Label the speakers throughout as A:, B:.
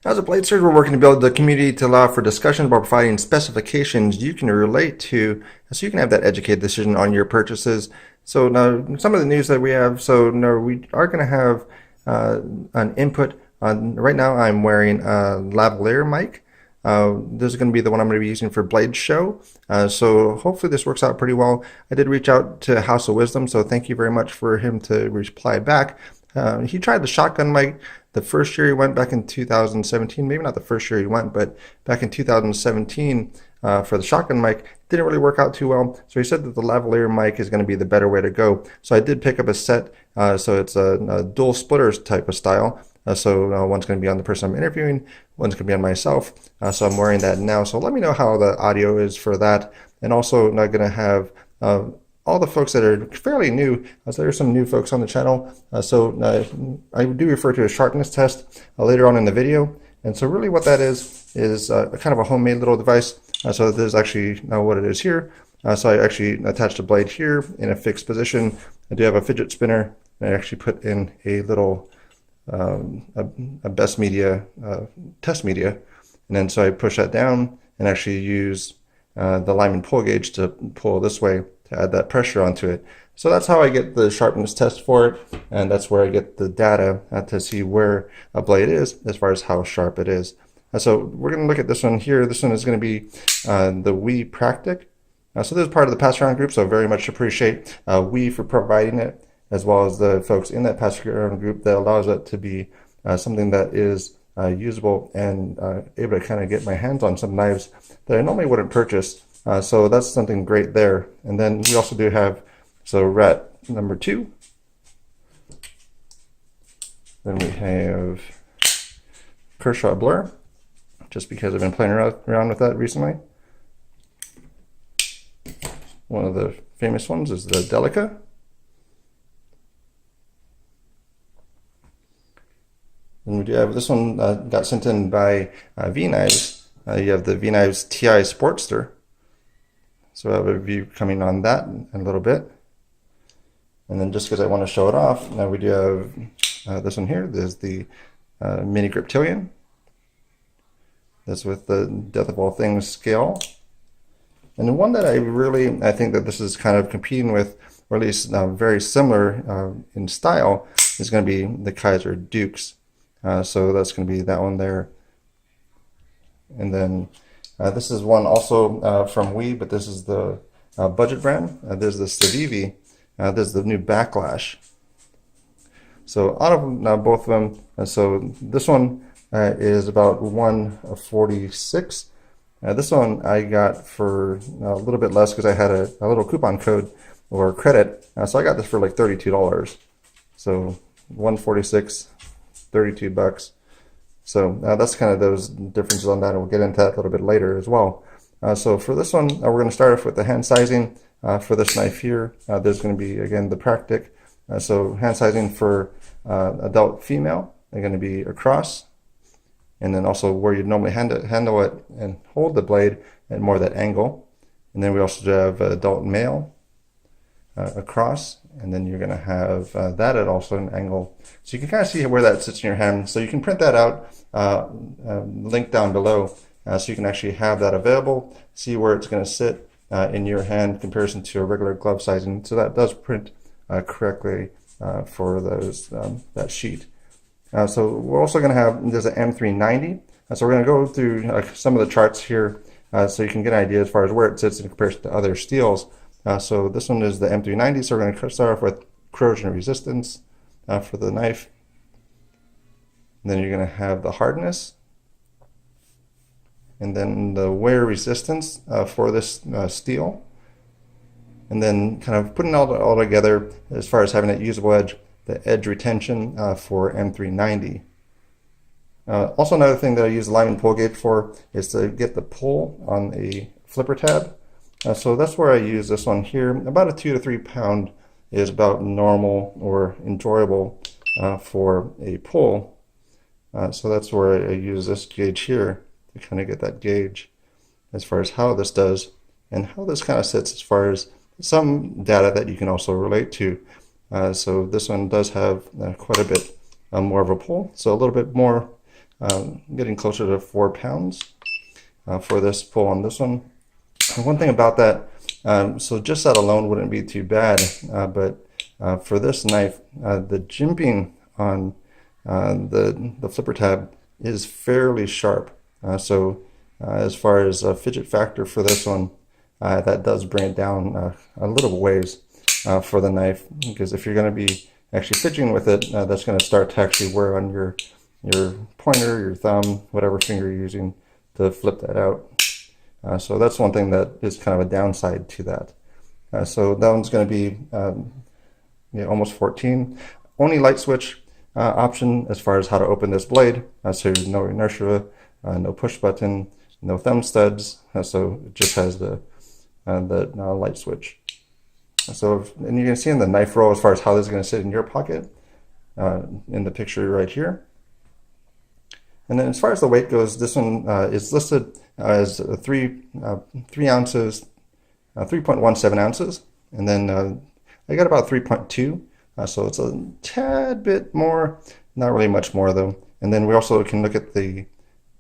A: As a blade surgeon, we're working to build the community to allow for discussion about providing specifications you can relate to, so you can have that educated decision on your purchases. So now, some of the news that we have. So now we are going to have an input on. Right now, I'm wearing a Lavalier mic. This is going to be the one I'm going to be using for Blade Show. So hopefully this works out pretty well. I did reach out to House of Wisdom, so thank you very much for him to reply back. He tried the shotgun mic the first year he went back in 2017, maybe not the first year he went, but back in 2017 for the shotgun mic, didn't really work out too well. So he said that the lavalier mic is going to be the better way to go. So I did pick up a set, so it's a dual splitters type of style. So one's going to be on the person I'm interviewing, one's going to be on myself. So I'm wearing that now. So let me know how the audio is for that. And also I'm going to have all the folks that are fairly new. So there's some new folks on the channel. I do refer to a sharpness test later on in the video. And so really what that is kind of a homemade little device. So this is actually what it is here. So I actually attached a blade here in a fixed position. I do have a fidget spinner. And I actually put in a little a best media test media, and then so I push that down and actually use the Lyman pull gauge to pull this way to add that pressure onto it. So that's how I get the sharpness test for it, and that's where I get the data to see where a blade is as far as how sharp it is. So we're going to look at this one here. This one is going to be the Practic. So this is part of the pass around group, so very much appreciate for providing it, as well as the folks in that pass around group that allows it to be something that is usable and able to kind of get my hands on some knives that I normally wouldn't purchase. So that's something great there. And then we also do have, so rat number 2. Then we have Kershaw Blur, just because I've been playing around with that recently. One of the famous ones is the Delica. And we do have this one got sent in by WEKnives. You have the WEKnives TI Sportster. So I have a review coming on that in a little bit. And then just because I want to show it off, now we do have this one here. There's the Mini Griptilian. That's with the Death of All Things scale. And the one that I think that this is kind of competing with, or at least very similar in style, is going to be the Kaiser Dukes. So that's going to be that one there. And then this is one also from WE, but this is the budget brand. There's the Civivi. There's the new Backlash. So out of both of them, so this one is about 146. This one I got for a little bit less because I had a little coupon code or credit. So I got this for like $32. So 146. $32. So that's kind of those differences on that, and we'll get into that a little bit later as well. So for this one, we're going to start off with the hand sizing for this knife here. There's going to be, again, the Practic. So hand sizing for adult female, they're going to be across, and then also where you'd normally handle it and hold the blade at more that angle. And then we also have adult male across, and then you're going to have that at also an angle. So you can kind of see where that sits in your hand. So you can print that out, link down below, so you can actually have that available, see where it's going to sit in your hand in comparison to a regular glove sizing. So that does print correctly for those that sheet. So we're also going to have, there's an M390. So we're going to go through some of the charts here so you can get an idea as far as where it sits in comparison to other steels. So this one is the M390, so we're going to start off with corrosion resistance for the knife. And then you're going to have the hardness. And then the wear resistance for this steel. And then kind of putting it all together as far as having that usable edge, the edge retention for M390. Also another thing that I use the Lyman pull gauge for is to get the pull on a flipper tab. So that's where I use this one here. About a 2 to 3 pound is about normal or enjoyable for a pull. So that's where I use this gauge here to kind of get that gauge as far as how this does and how this kind of sits as far as some data that you can also relate to. So this one does have quite a bit more of a pull, so a little bit more getting closer to 4 pounds for this pull on this one. And one thing about that, so just that alone wouldn't be too bad, but for this knife, the jimping on the flipper tab is fairly sharp. So as far as fidget factor for this one, that does bring it down a little ways for the knife, because if you're going to be actually fidgeting with it, that's going to start to actually wear on your pointer, your thumb, whatever finger you're using to flip that out. So that's one thing that is kind of a downside to that. So that one's going to be almost 14. Only light switch option as far as how to open this blade. So no inertia, no push button, no thumb studs. So it just has the light switch. So and you can see in the knife roll as far as how this is going to sit in your pocket in the picture right here. And then as far as the weight goes, this one is listed as 3 ounces, 3.17 ounces, and then I got about 3.2, so it's a tad bit more, not really much more though. And then we also can look at the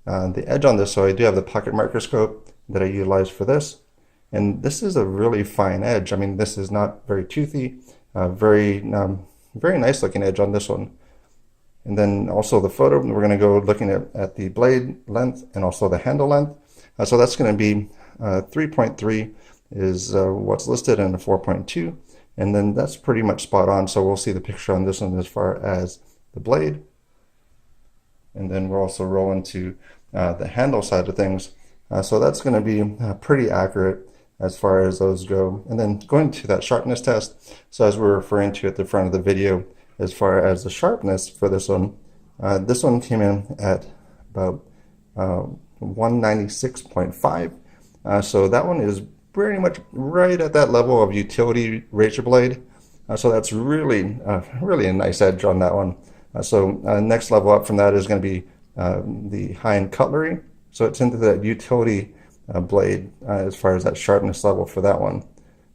A: edge on this. So I do have the pocket microscope that I utilize for this, and this is a really fine edge. I mean, this is not very toothy, very nice looking edge on this one. And then also the photo, we're going to go looking at the blade length and also the handle length. So that's going to be 3.3 is what's listed, in a 4.2. And then that's pretty much spot on. So we'll see the picture on this one as far as the blade. And then we'll also roll into the handle side of things. So that's going to be pretty accurate as far as those go. And then going to that sharpness test. So as we're referring to at the front of the video, as far as the sharpness for this one came in at about 196.5. So that one is pretty much right at that level of utility razor blade. So that's really a nice edge on that one. So next level up from that is going to be the high-end cutlery. So it's into that utility blade as far as that sharpness level for that one,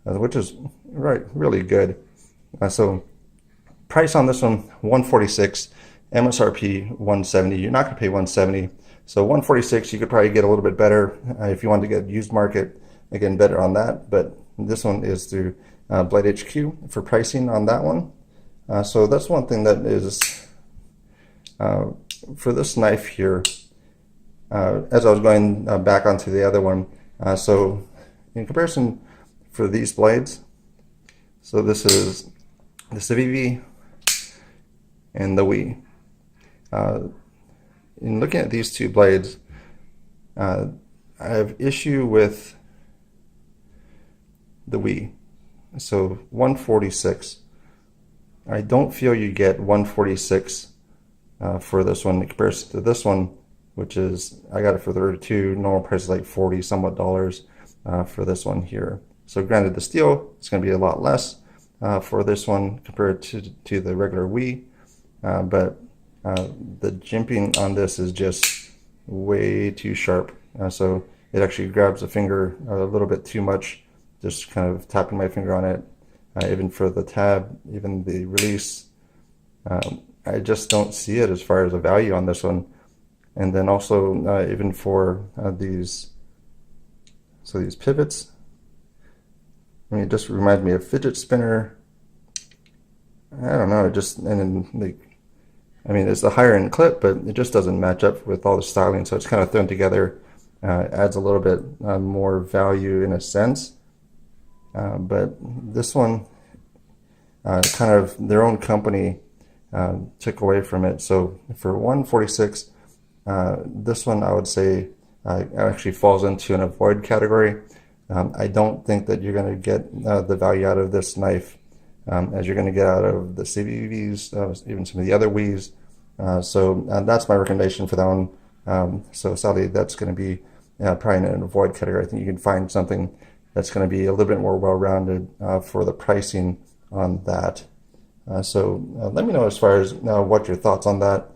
A: which is really good. So price on this one, $146, MSRP $170. You're not going to pay $170. So $146, you could probably get a little bit better if you wanted to get used market, again, better on that. But this one is through Blade HQ for pricing on that one. So that's one thing that is for this knife here. As I was going back onto the other one, so in comparison for these blades, so this is the CVV and the WE. In looking at these two blades, I have issue with the WE. So 146. I don't feel you get 146 for this one in comparison to this one, which is, I got it for 32. Normal price is like 40 somewhat dollars for this one here. So granted, the steel is going to be a lot less for this one compared to the regular WE, but the jimping on this is just way too sharp. So it actually grabs the finger a little bit too much, just kind of tapping my finger on it. Even for the tab, even the release, I just don't see it as far as a value on this one. And then also even for these pivots, I mean, it just reminds me of fidget spinner. I don't know, it just, and then like, I mean, it's a higher end clip, but it just doesn't match up with all the styling. So it's kind of thrown together, adds a little bit more value in a sense. But this one, kind of their own company took away from it. So for 146, this one I would say actually falls into an avoid category. I don't think that you're going to get the value out of this knife as you're going to get out of the CVVs, even some of the other WEs. So that's my recommendation for that one. So sadly, that's going to be probably in an avoid category. I think you can find something that's going to be a little bit more well-rounded for the pricing on that. So let me know as far as what your thoughts on that,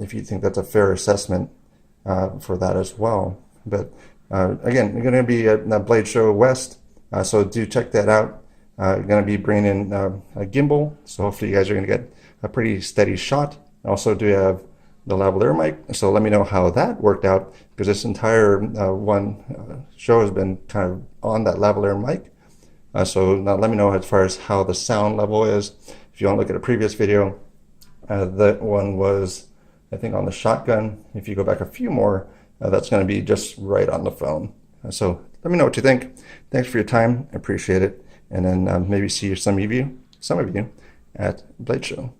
A: if you think that's a fair assessment for that as well. But again, we're going to be at Blade Show West, so do check that out. Going to be bringing in a gimbal, so hopefully you guys are going to get a pretty steady shot. Also do have the lavalier mic. So let me know how that worked out, because this entire show has been kind of on that lavalier mic. So now let me know as far as how the sound level is. If you want to look at a previous video, that one was, I think, on the shotgun. If you go back a few more, that's going to be just right on the phone. So let me know what you think. Thanks for your time. I appreciate it. And then maybe see some of you at Blade Show.